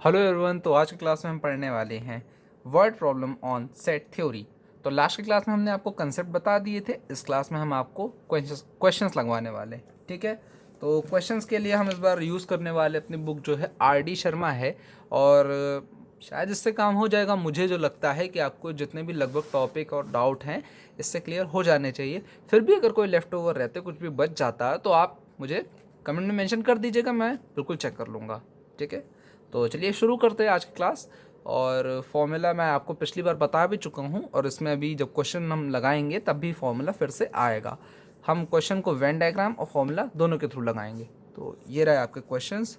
Hello everyone. तो आज की क्लास में हम पढ़ने वाले हैं word problem on set theory. तो लास्ट की क्लास में हमने आपको कंसेप्ट बता दिए थे। इस क्लास में हम आपको क्वेश्चंस लगवाने वाले हैं। ठीक है, तो क्वेश्चंस के लिए हम इस बार यूज़ करने वाले अपनी बुक जो है RD शर्मा है, और शायद इससे काम हो जाएगा। मुझे जो लगता है कि आपको जितने भी लगभग टॉपिक और डाउट हैं इससे क्लियर हो जाने चाहिए। फिर भी अगर कोई लेफ़्ट ओवर रहते, कुछ भी बच जाता है, तो आप मुझे कमेंट में मेंशन कर दीजिएगा, मैं बिल्कुल चेक कर लूँगा। ठीक है, तो चलिए शुरू करते हैं आज की क्लास। और फॉर्मूला मैं आपको पिछली बार बता भी चुका हूँ, और इसमें अभी जब क्वेश्चन हम लगाएंगे तब भी फॉर्मूला फिर से आएगा। हम क्वेश्चन को वेन डायग्राम और फॉर्मूला दोनों के थ्रू लगाएंगे। तो ये रहे आपके क्वेश्चंस।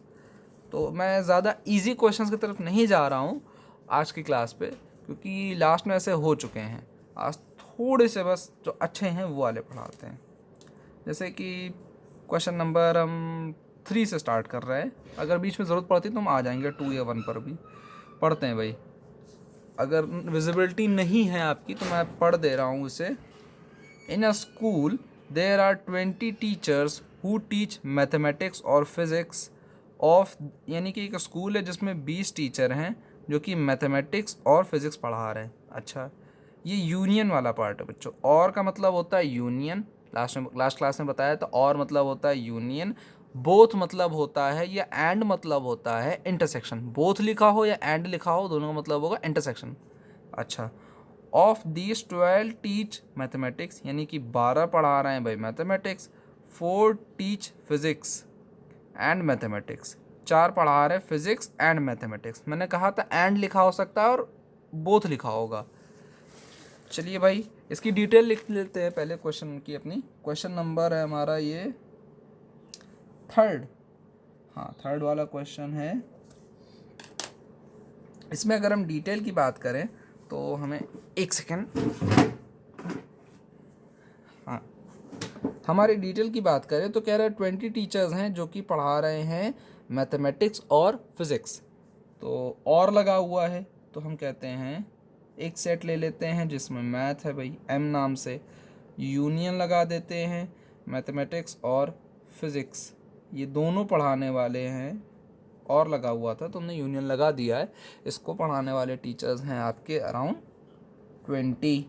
तो मैं ज़्यादा इजी क्वेश्चंस की तरफ नहीं जा रहा हूँ आज की क्लास पे, क्योंकि लास्ट में ऐसे हो चुके हैं। आज थोड़े से बस जो अच्छे हैं वो वाले पढ़ाते हैं। जैसे कि क्वेश्चन नंबर हम 3 से स्टार्ट कर रहे हैं। अगर बीच में ज़रूरत पड़ती तो हम आ जाएंगे 2 या 1 पर भी। पढ़ते हैं भाई। अगर विजिबिलिटी नहीं है आपकी तो मैं पढ़ दे रहा हूँ इसे। In a school there are 20 teachers who teach mathematics और फिज़िक्स ऑफ, यानी कि एक स्कूल है जिसमें 20 टीचर हैं जो कि मैथमेटिक्स और फिज़िक्स पढ़ा रहे हैं। अच्छा, ये यूनियन वाला पार्ट है बच्चों। और का मतलब होता है यूनियन, लास्ट क्लास में बताया था। और मतलब होता है यूनियन। बोथ मतलब होता है, या एंड मतलब होता है इंटरसेक्शन। बोथ लिखा हो या एंड लिखा हो, दोनों का मतलब होगा इंटरसेक्शन। अच्छा, ऑफ दीज 12 टीच मैथमेटिक्स, यानी कि 12 पढ़ा रहे हैं भाई mathematics. 4 teach physics and mathematics, 4 पढ़ा रहे हैं फिजिक्स एंड मैथमेटिक्स। मैंने कहा था एंड लिखा हो सकता है और बोथ लिखा होगा। चलिए भाई, इसकी डिटेल लिख लेते हैं पहले क्वेश्चन की अपनी। क्वेश्चन नंबर है हमारा ये 3rd। हाँ, 3rd वाला क्वेश्चन है। इसमें अगर हम डिटेल की बात करें तो हमें एक सेकेंड, हाँ, हमारी डिटेल की बात करें तो कह रहे हैं 20 टीचर्स हैं जो कि पढ़ा रहे हैं मैथमेटिक्स और फिज़िक्स। तो और लगा हुआ है तो हम कहते हैं एक सेट ले लेते हैं जिसमें मैथ है भाई, एम नाम से। यूनियन लगा देते हैं, मैथमेटिक्स और फिज़िक्स ये दोनों पढ़ाने वाले हैं। और लगा हुआ था तो हमने यूनियन लगा दिया है। इसको पढ़ाने वाले टीचर्स हैं आपके अराउंड 20।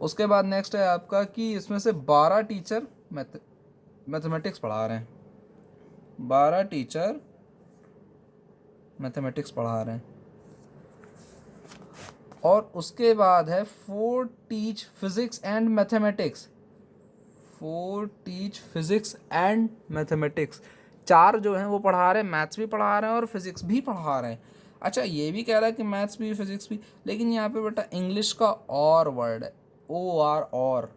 उसके बाद नेक्स्ट है आपका कि इसमें से 12 टीचर मैथमेटिक्स पढ़ा रहे हैं। 12 टीचर मैथमेटिक्स पढ़ा रहे हैं। और उसके बाद है 4 teach physics and mathematics. 4 teach physics and mathematics, 4 जो हैं वो पढ़ा रहे हैं, मैथ्स भी पढ़ा रहे हैं और फिजिक्स भी पढ़ा रहे हैं। अच्छा, ये भी कह रहा है कि मैथ्स भी फिजिक्स भी, लेकिन यहाँ पे बेटा इंग्लिश का और वर्ड है, ओ आर और।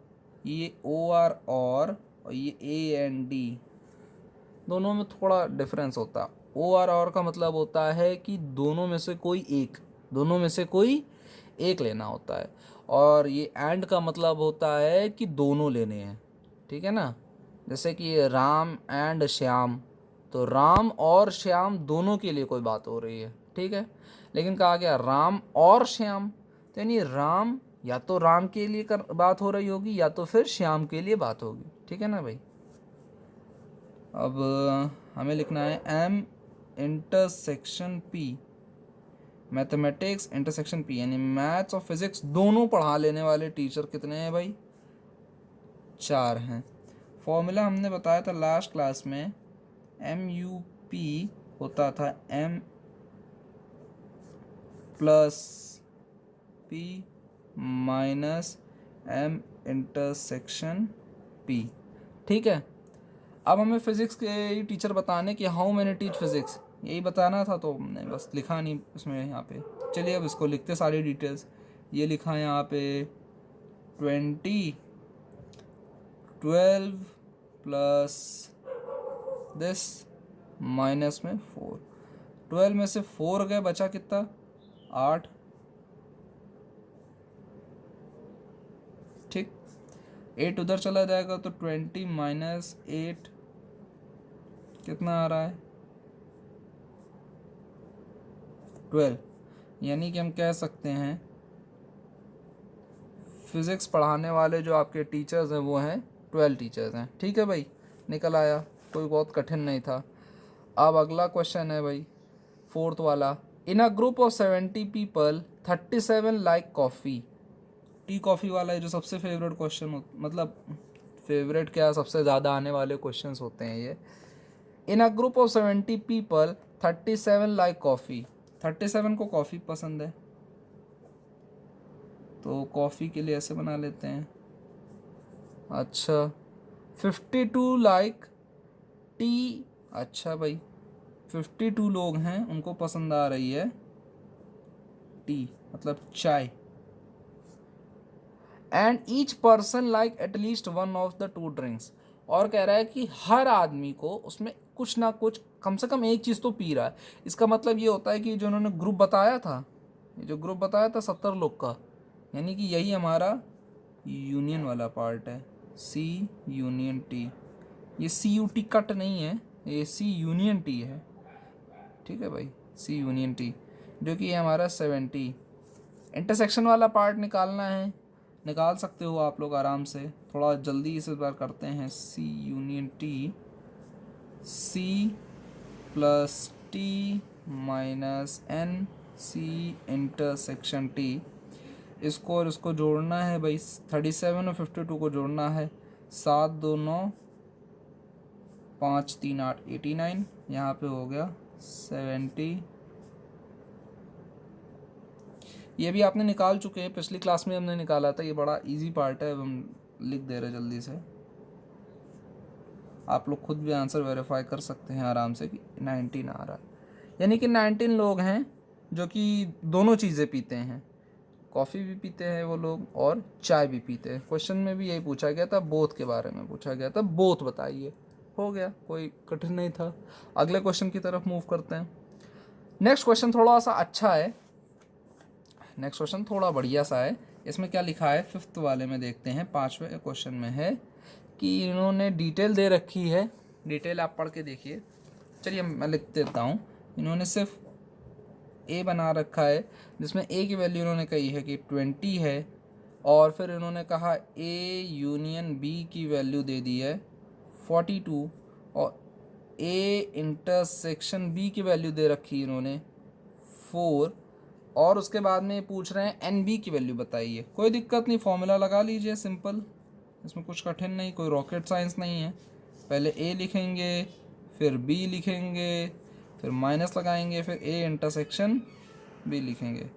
ये ओ आर और ये ए एन डी, दोनों में थोड़ा डिफरेंस होता है। ओ आर और का मतलब होता है कि दोनों में से कोई एक, दोनों में से कोई एक लेना होता है। और ये एंड का मतलब होता है कि दोनों लेने हैं। ठीक है ना, जैसे कि राम एंड श्याम, तो राम और श्याम दोनों के लिए कोई बात हो रही है। ठीक है, लेकिन कहा गया राम और श्याम, तो यानी राम या तो राम के लिए बात हो रही होगी या तो फिर श्याम के लिए बात होगी। ठीक है ना भाई। अब हमें लिखना है M intersection P, mathematics intersection P, यानी मैथ्स और फिजिक्स दोनों पढ़ा लेने वाले टीचर कितने हैं भाई? 4 हैं। फॉर्मूला हमने बताया था लास्ट क्लास में, एम यू पी होता था M plus P minus M intersection P. ठीक है, अब हमें फिज़िक्स के टीचर बताने कि हाउ मैनी टीच फिज़िक्स, यही बताना था, तो हमने बस लिखा नहीं उसमें यहाँ पे। चलिए अब इसको लिखते सारी डिटेल्स। ये लिखा है यहाँ पे 20, 12 प्लस दिस माइनस में 4। 12 में से 4 गए, बचा कितना? 8। ठीक, 8 उधर चला जाएगा तो 20 माइनस 8 कितना आ रहा है? 12। यानी कि हम कह सकते हैं फिज़िक्स पढ़ाने वाले जो आपके टीचर्स हैं वो हैं 12 टीचर्स हैं। ठीक है भाई, निकल आया, कोई बहुत कठिन नहीं था। अब अगला क्वेश्चन है भाई फोर्थ वाला, in a group of 70 people 37 like coffee. Tea coffee वाला है जो सबसे फेवरेट क्वेश्चन हो, मतलब फेवरेट क्या, सबसे ज़्यादा आने वाले क्वेश्चंस होते हैं ये। In a group of 70 people 37 like coffee, 37 को कॉफ़ी पसंद है, तो कॉफ़ी के लिए ऐसे बना लेते हैं। अच्छा 52 लाइक टी, अच्छा भाई 52 लोग हैं उनको पसंद आ रही है टी, मतलब चाय। And each person like at least one of the two drinks, और कह रहा है कि हर आदमी को उसमें कुछ ना कुछ कम से कम एक चीज़ तो पी रहा है। इसका मतलब ये होता है कि जो उन्होंने ग्रुप बताया था, ये जो ग्रुप बताया था 70 लोग का, यानी कि यही हमारा यूनियन वाला पार्ट है, सी यूनियन टी। ये सी यू टी कट नहीं है, ये सी यूनियन टी है, ठीक है भाई, सी यूनियन टी, जो कि ये हमारा 70। इंटरसेक्शन वाला पार्ट निकालना है, निकाल सकते हो आप लोग आराम से, थोड़ा जल्दी इस बार करते हैं। C union T, C plus T minus N, C intersection T. इसको और इसको जोड़ना है भाई, 37 और 52 को जोड़ना है, 7 2 9 5 3 8 89, यहाँ पे हो गया 70। ये भी आपने निकाल चुके हैं, पिछली क्लास में हमने निकाला था, ये बड़ा इजी पार्ट है, अब हम लिख दे रहे जल्दी से, आप लोग खुद भी आंसर वेरीफाई कर सकते हैं आराम से कि 19 आ रहा है। यानी कि 19 लोग हैं जो कि दोनों चीज़ें पीते हैं, कॉफ़ी भी पीते हैं वो लोग और चाय भी पीते हैं। क्वेश्चन में भी यही पूछा गया था, बोथ के बारे में पूछा गया था, बोथ बताइए, हो गया, कोई कठिन नहीं था। अगले क्वेश्चन की तरफ मूव करते हैं। नेक्स्ट क्वेश्चन थोड़ा सा अच्छा है, नेक्स्ट क्वेश्चन थोड़ा बढ़िया सा है। इसमें क्या लिखा है, फिफ्थ वाले में देखते हैं, 5वें क्वेश्चन में है कि इन्होंने डिटेल दे रखी है, डिटेल आप पढ़ के देखिए। चलिए मैं लिख देता हूँ। इन्होंने सिर्फ ए बना रखा है, जिसमें ए की वैल्यू इन्होंने कही है कि 20 है, और फिर इन्होंने कहा ए यूनियन बी की वैल्यू दे दी है 42, और ए इंटरसेक्शन बी की वैल्यू दे रखी है इन्होंने 4, और उसके बाद में पूछ रहे हैं एन बी की वैल्यू बताइए। कोई दिक्कत नहीं, फॉर्मूला लगा लीजिए, सिंपल, इसमें कुछ कठिन नहीं, कोई रॉकेट साइंस नहीं है। पहले ए लिखेंगे, फिर बी लिखेंगे, फिर माइनस लगाएंगे, फिर ए इंटरसेक्शन बी लिखेंगे।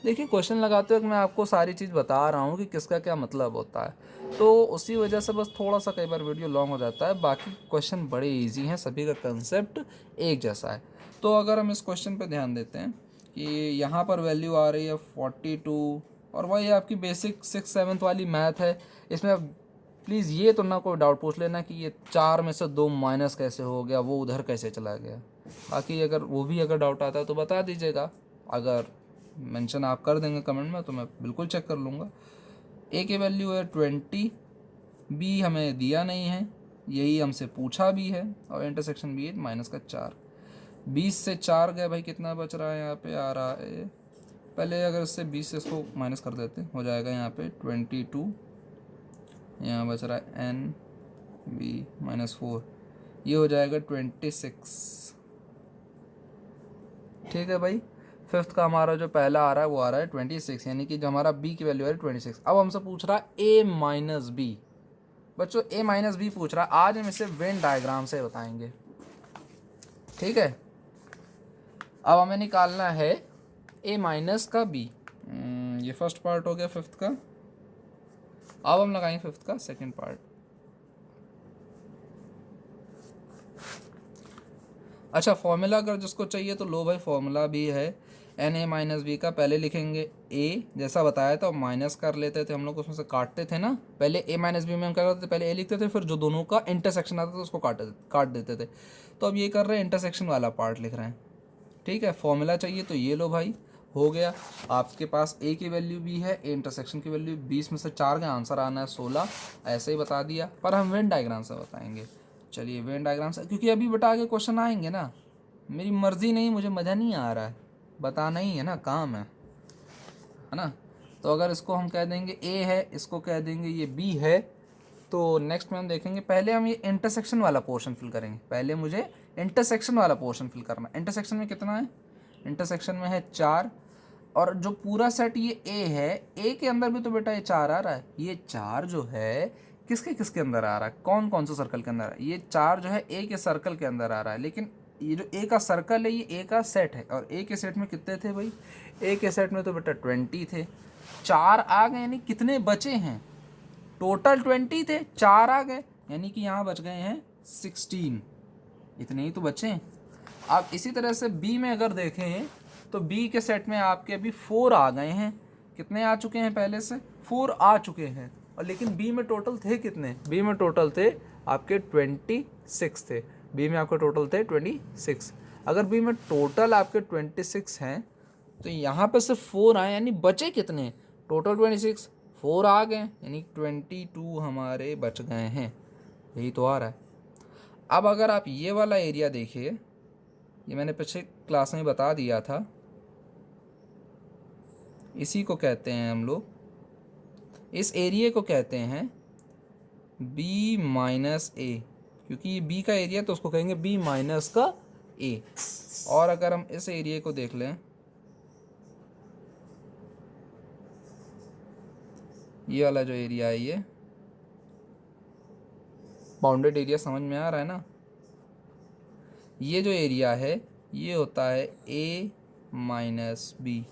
देखिए क्वेश्चन लगाते वक्त मैं आपको सारी चीज़ बता रहा हूँ कि किसका क्या मतलब होता है, तो उसी वजह से बस थोड़ा सा कई बार वीडियो लॉन्ग हो जाता है। बाकी क्वेश्चन बड़े इजी हैं, सभी का कंसेप्ट एक जैसा है। तो अगर हम इस क्वेश्चन पे ध्यान देते हैं कि यहाँ पर वैल्यू आ रही है 42, और वही आपकी बेसिक 6-7 वाली मैथ है। इसमें प्लीज़ ये तो ना कोई डाउट पूछ लेना कि ये 4 में से 2 माइनस कैसे हो गया, वो उधर कैसे चला गया। बाकी अगर वो भी अगर डाउट आता है तो बता दीजिएगा, अगर मेंशन आप कर देंगे कमेंट में तो मैं बिल्कुल चेक कर लूँगा। ए की वैल्यू है 20, बी हमें दिया नहीं है, यही हमसे पूछा भी है, और इंटरसेक्शन बी है माइनस का 4। 20 से 4 गए भाई, कितना बच रहा है, यहाँ पे आ रहा है, पहले अगर इससे 20 से इसको माइनस कर देते हो जाएगा यहाँ पे 22, यहाँ बच रहा है एन बी माइनस 4, ये हो जाएगा 26। ठीक है भाई, फिफ्थ का हमारा जो पहला आ रहा है वो आ रहा है 26, यानी कि जो हमारा बी की वैल्यू है 26। अब हमसे पूछ रहा है ए माइनस बी, बच्चों ए माइनस बी पूछ रहा है। आज हम इसे वेन डायग्राम से बताएंगे, ठीक है। अब हमें निकालना है ए माइनस का बी, ये फर्स्ट पार्ट हो गया फिफ्थ का। अब हम लगाएंगे फिफ्थ का सेकंड पार्ट। अच्छा फॉर्मूला अगर जिसको चाहिए तो लो भाई, फॉर्मूला भी है एन ए माइनस बी का। पहले लिखेंगे ए, जैसा बताया था माइनस कर लेते थे हम लोग, उसमें से काटते थे ना, पहले ए माइनस बी में हम क्या करते थे, पहले ए लिखते थे, फिर जो दोनों का इंटरसेक्शन आता था उसको काट देते थे। तो अब ये कर रहे हैं इंटरसेक्शन वाला पार्ट लिख रहे हैं, ठीक है। फॉर्मूला चाहिए तो ये लो भाई, हो गया आपके पास ए की वैल्यू भी है, ए इंटरसेक्शन की वैल्यू 20 में से 4 का आंसर आना है 16, ऐसे ही बता दिया। पर हम वेन डायग्राम से बताएंगे। चलिए वेन डायग्राम से, क्योंकि अभी बता के क्वेश्चन आएंगे ना, मेरी मर्जी नहीं, मुझे मज़ा नहीं आ रहा है, बताना ही है ना, काम है ना। तो अगर इसको हम कह देंगे ए है, इसको कह देंगे ये बी है, तो नेक्स्ट में हम देखेंगे, पहले हम ये इंटरसेक्शन वाला पोर्शन फिल करेंगे। पहले मुझे इंटरसेक्शन वाला पोर्शन फिल करना है। इंटरसेक्शन में कितना है, इंटरसेक्शन में है 4, और जो पूरा सेट ये ए है, ए के अंदर भी तो बेटा ये 4 आ रहा है। ये 4 जो है किसके किसके अंदर आ रहा है, कौन कौन सा सर्कल के अंदर आ रहा है? ये 4 जो है ए के सर्कल के अंदर आ रहा है, लेकिन ये जो ए का सर्कल है ये ए का सेट है, और ए के सेट में कितने थे भाई? ए के सेट में तो बेटा 20 थे। 4 आ गए, यानी कितने बचे हैं? टोटल 20 थे, 4 आ गए, यानी कि यहाँ बच गए हैं 16। इतने ही तो बचे हैं। अब इसी तरह से बी में अगर देखें तो बी के सेट में आपके अभी 4 आ गए हैं। कितने आ चुके हैं? पहले से 4 आ चुके हैं, और लेकिन बी में टोटल थे कितने? बी में टोटल थे आपके 26 थे। बी में आपके टोटल थे 26। अगर बी में टोटल आपके 26 हैं तो यहाँ पे से 4 आए, यानी बचे कितने? टोटल 26, 4 आ गए, यानी 22 हमारे बच गए हैं। यही तो आ रहा है। अब अगर आप ये वाला एरिया देखिए, ये मैंने पिछले क्लास में बता दिया था, इसी को कहते हैं हम लोग, इस एरिया को कहते हैं b माइनस ए, क्योंकि ये b का एरिया तो उसको कहेंगे b माइनस का a। और अगर हम इस एरिया को देख लें, ये वाला जो एरिया है, ये बाउंडेड एरिया समझ में आ रहा है ना? ये जो एरिया है ये होता है a माइनस बी।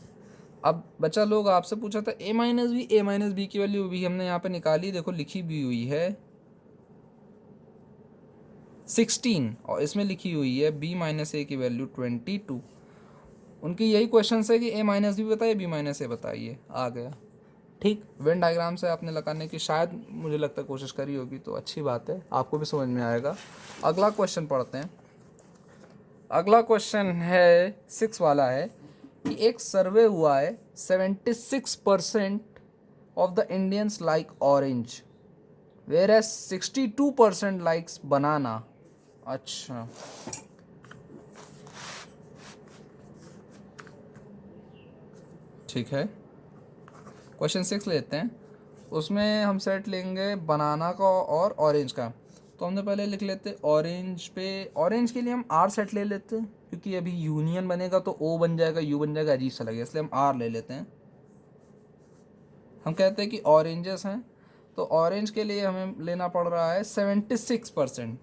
अब बच्चा लोग आपसे पूछा था a माइनस बी की वैल्यू भी हमने यहाँ पे निकाली, देखो लिखी भी हुई है 16, और इसमें लिखी हुई है b माइनस ए की वैल्यू 22। उनकी यही क्वेश्चन है कि a माइनस बी बताइए, b माइनस ए बताइए, आ गया। ठीक, वेन डायग्राम से आपने लगाने की शायद मुझे लगता है कोशिश करी होगी, तो अच्छी बात है, आपको भी समझ में आएगा। अगला क्वेश्चन पढ़ते हैं। अगला क्वेश्चन है 6 वाला है कि एक सर्वे हुआ है 76% of the Indians like orange whereas 62% likes banana. अच्छा, ठीक है, क्वेश्चन 6 लेते हैं। उसमें हम सेट लेंगे बनाना का और ऑरेंज का। तो हमने पहले लिख लेते ऑरेंज पे, ऑरेंज के लिए हम आर सेट ले लेते हैं, क्योंकि अभी यूनियन बनेगा तो ओ बन जाएगा, यू बन जाएगा, अजीब सा लगेगा, इसलिए हम आर ले लेते हैं। हम कहते हैं कि ऑरेंजेस हैं, तो ऑरेंज के लिए हमें लेना पड़ रहा है 76%,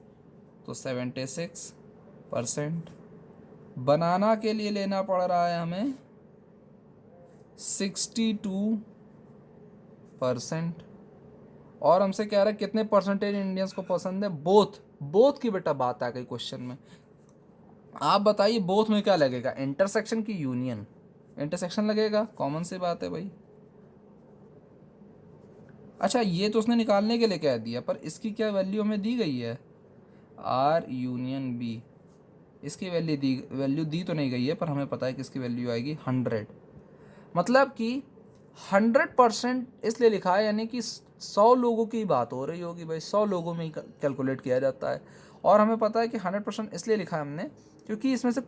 तो 76%। बनाना के लिए लेना पड़ रहा है हमें 62%। और हमसे कह रहा है कितने परसेंटेज इंडियंस को पसंद है? बोथ की बेटा बात आ गई क्वेश्चन में। आप बताइए बोथ में क्या लगेगा, इंटरसेक्शन की यूनियन? इंटरसेक्शन लगेगा, कॉमन सी बात है भाई। अच्छा, ये तो उसने निकालने के लिए कह दिया, पर इसकी क्या वैल्यू हमें दी गई है? आर यूनियन बी, इसकी वैल्यू दी तो नहीं गई है, पर हमें पता है कि इसकी वैल्यू आएगी 100। मतलब कि 100% इसलिए लिखा है, यानी कि 100 लोगों की बात हो रही होगी भाई, 100 लोगों में ही कैलकुलेट किया जाता है। और हमें पता है कि 100% इसलिए लिखा है हमने, क्योंकि इसमें से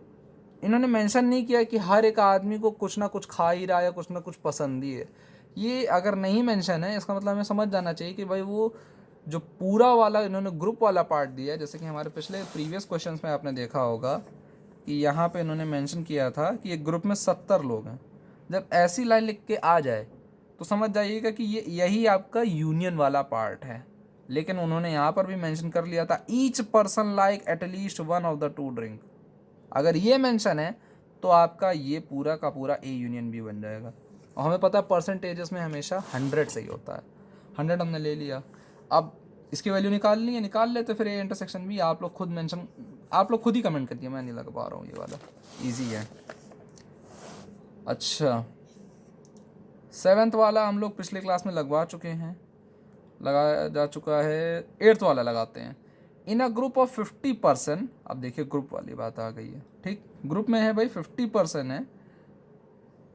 इन्होंने मेंशन नहीं किया कि हर एक आदमी को कुछ ना कुछ खा ही रहा है या कुछ ना कुछ पसंद ही है। ये अगर नहीं मेंशन है, इसका मतलब हमें समझ जाना चाहिए कि भाई वो जो पूरा वाला इन्होंने ग्रुप वाला पार्ट दिया है, जैसे कि हमारे पिछले प्रीवियस क्वेश्चंस में आपने देखा होगा कि यहाँ पे इन्होंने मेंशन किया था कि एक ग्रुप में 70 लोग हैं। जब ऐसी लाइन लिख के आ जाए तो समझ जाइएगा कि ये यही आपका यूनियन वाला पार्ट है। लेकिन उन्होंने यहाँ पर भी मेंशन कर लिया था each person like at least one of the two drink. अगर ये मेंशन है तो आपका ये पूरा का पूरा ए यूनियन बी बन जाएगा। और हमें पता है परसेंटेजेस में हमेशा 100 सही होता है। 100 हमने ले लिया, अब इसकी वैल्यू निकालनी है, निकाल लेते फिर ए इंटरसेक्शन बी। आप लोग खुद ही कमेंट करिए, मैं नहीं लगा पा रहा हूँ, ये वाला ईजी है। अच्छा, 7th वाला हम लोग पिछले क्लास में लगवा चुके हैं, लगाया जा चुका है। 8th वाला लगाते हैं। इन अ ग्रुप ऑफ 50%, अब देखिए ग्रुप वाली बात आ गई है। ठीक, ग्रुप में है भाई 50% है,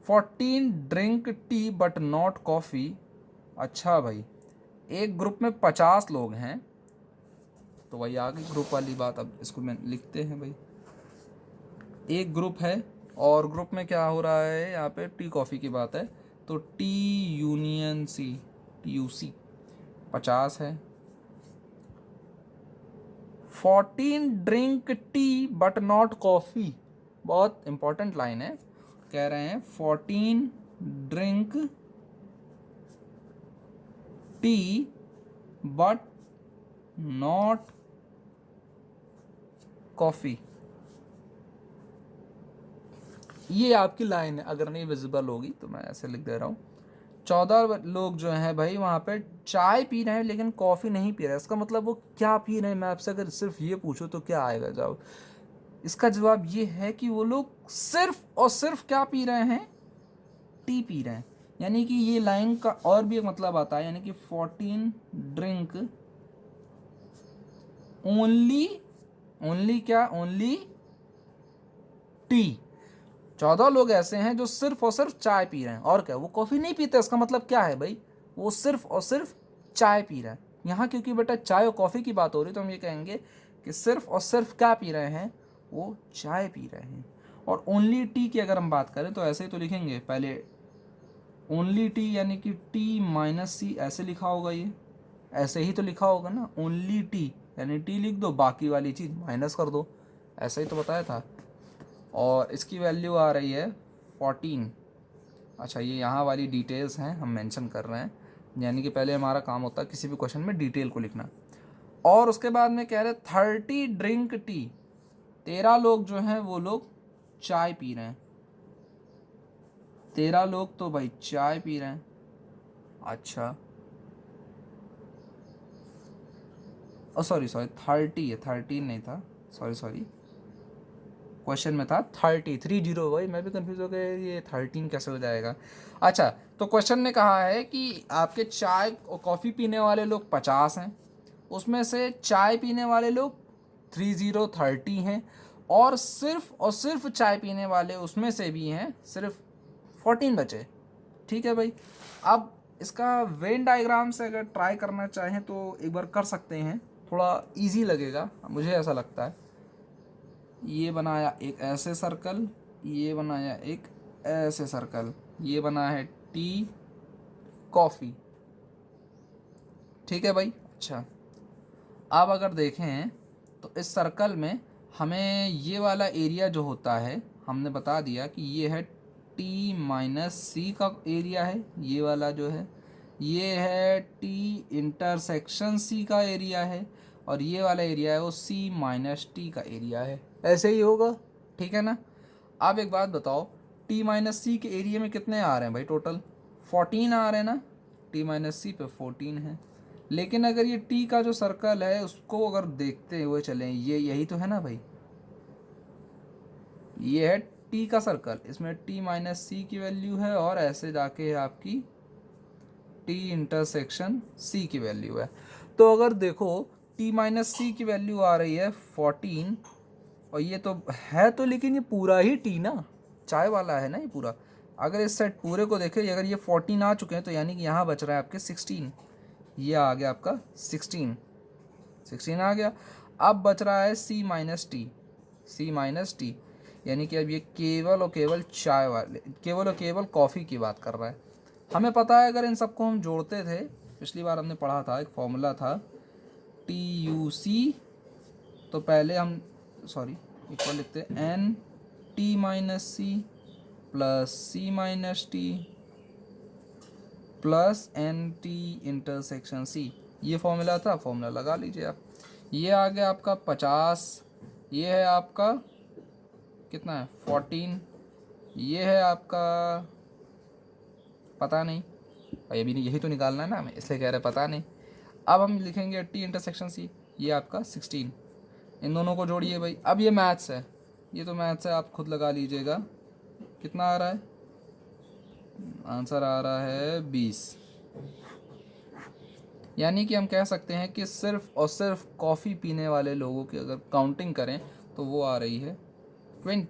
14 drink tea but not coffee. अच्छा भाई, एक ग्रुप में 50 लोग हैं, तो वही आ गई ग्रुप वाली बात। अब इसको मैं लिखते हैं भाई, एक ग्रुप है और ग्रुप में क्या हो रहा है, यहाँ पे टी कॉफ़ी की बात है, तो टी यूनियन सी, TUC 50 है। 14 drink tea but not coffee, बहुत इंपॉर्टेंट लाइन है। कह रहे हैं 14 drink tea but not coffee. ये आपकी लाइन है, अगर नहीं विजिबल होगी तो मैं ऐसे लिख दे रहा हूँ। 14 लोग जो हैं भाई वहाँ पे चाय पी रहे हैं लेकिन कॉफ़ी नहीं पी रहे हैं। इसका मतलब वो क्या पी रहे हैं? मैं आपसे अगर सिर्फ ये पूछूं तो क्या आएगा जवाब? इसका जवाब ये है कि वो लोग सिर्फ और सिर्फ क्या पी रहे हैं? टी पी रहे हैं। यानी कि ये लाइन का और भी एक मतलब आता है, यानी कि 14 ड्रिंक ओनली, ओनली क्या? Only T. 14 लोग ऐसे हैं जो सिर्फ और सिर्फ चाय पी रहे हैं, और क्या? वो कॉफ़ी नहीं पीते। इसका मतलब क्या है भाई? वो सिर्फ और सिर्फ चाय पी रहे हैं। यहाँ क्योंकि बेटा चाय और कॉफ़ी की बात हो रही तो हम ये कहेंगे कि सिर्फ और सिर्फ क्या पी रहे हैं? वो चाय पी रहे हैं। और ओनली टी की अगर हम बात करें तो ऐसे ही तो लिखेंगे, पहले ओनली टी यानी कि टी माइनस सी ऐसे लिखा होगा, ये ऐसे ही तो लिखा होगा ना। ओनली टी यानी टी लिख दो, बाकी वाली चीज़ माइनस कर दो, ऐसा ही तो बताया था। और इसकी वैल्यू आ रही है 14। अच्छा, ये यहाँ वाली डिटेल्स हैं हम मेंशन कर रहे हैं, यानी कि पहले हमारा काम होता है किसी भी क्वेश्चन में डिटेल को लिखना। और उसके बाद में कह रहे 30 ड्रिंक टी, 13 लोग जो हैं वो लोग चाय पी रहे हैं। 13 लोग तो भाई चाय पी रहे हैं। अच्छा, सॉरी 30 है, 13 नहीं था, सॉरी क्वेश्चन में था 30 भाई, मैं भी कंफ्यूज हो गया, ये 13 कैसे हो जाएगा। अच्छा, तो क्वेश्चन ने कहा है कि आपके चाय और कॉफ़ी पीने वाले लोग 50 हैं, उसमें से चाय पीने वाले लोग 30 हैं, और सिर्फ चाय पीने वाले उसमें से भी हैं सिर्फ 14 बचे। ठीक है भाई। अब इसका वेन डायग्राम से अगर ट्राई करना चाहें तो एक बार कर सकते हैं, थोड़ा इजी लगेगा, मुझे ऐसा लगता है। ये बनाया एक ऐसे सर्कल, ये बनाया एक ऐसे सर्कल, ये बना है टी कॉफ़ी। ठीक है भाई। अच्छा, अब अगर देखें तो इस सर्कल में हमें ये वाला एरिया जो होता है, हमने बता दिया कि ये है टी माइनस सी का एरिया है, ये वाला जो है, ये है टी इंटरसेक्शन सी का एरिया है, और ये वाला एरिया है वो सी माइनस टी का एरिया है। ऐसे ही होगा, ठीक है ना। अब एक बात बताओ, टी माइनस सी के एरिया में कितने आ रहे हैं भाई? टोटल 14 आ रहे हैं ना। टी माइनस सी पे 14 है। लेकिन अगर ये टी का जो सर्कल है उसको अगर देखते हुए चलें, ये यही तो है ना भाई, ये है टी का सर्कल, इसमें टी माइनस सी की वैल्यू है, और ऐसे जाके है आपकी टी इंटरसेक्शन सी की वैल्यू है। तो अगर देखो टी माइनस सी की वैल्यू आ रही है 14, और ये तो है तो, लेकिन ये पूरा ही टी ना, चाय वाला है ना ये पूरा। अगर इस सेट पूरे को देखें, अगर ये 14 आ चुके हैं तो यानी कि यहाँ बच रहा है आपके 16, ये आ गया आपका 16 आ गया। अब बच रहा है सी माइनस टी, यानी कि अब ये केवल और केवल चाय वाले, केवल और केवल कॉफ़ी की बात कर रहा है। हमें पता है अगर इन सबको हम जोड़ते थे, पिछली बार हमने पढ़ा था, एक फॉर्मूला था TUC, तो पहले हम इक्वल लिखते हैं N T minus C plus C minus T plus N T intersection C, ये फॉर्मूला था, फॉर्मूला लगा लीजिए आप। ये आ गया आपका 50, ये है आपका कितना है 14, ये है आपका पता नहीं भाई, अभी यही तो निकालना है ना हमें, इसलिए कह रहे पता नहीं। अब हम लिखेंगे टी इंटरसेक्शन सी, ये आपका 16, इन दोनों को जोड़िए भाई। अब ये मैथ्स है, ये तो मैथ्स है, आप खुद लगा लीजिएगा कितना आ रहा है। आंसर आ रहा है 20। यानी कि हम कह सकते हैं कि सिर्फ और सिर्फ कॉफ़ी पीने वाले लोगों की अगर काउंटिंग करें तो वो आ रही है 20।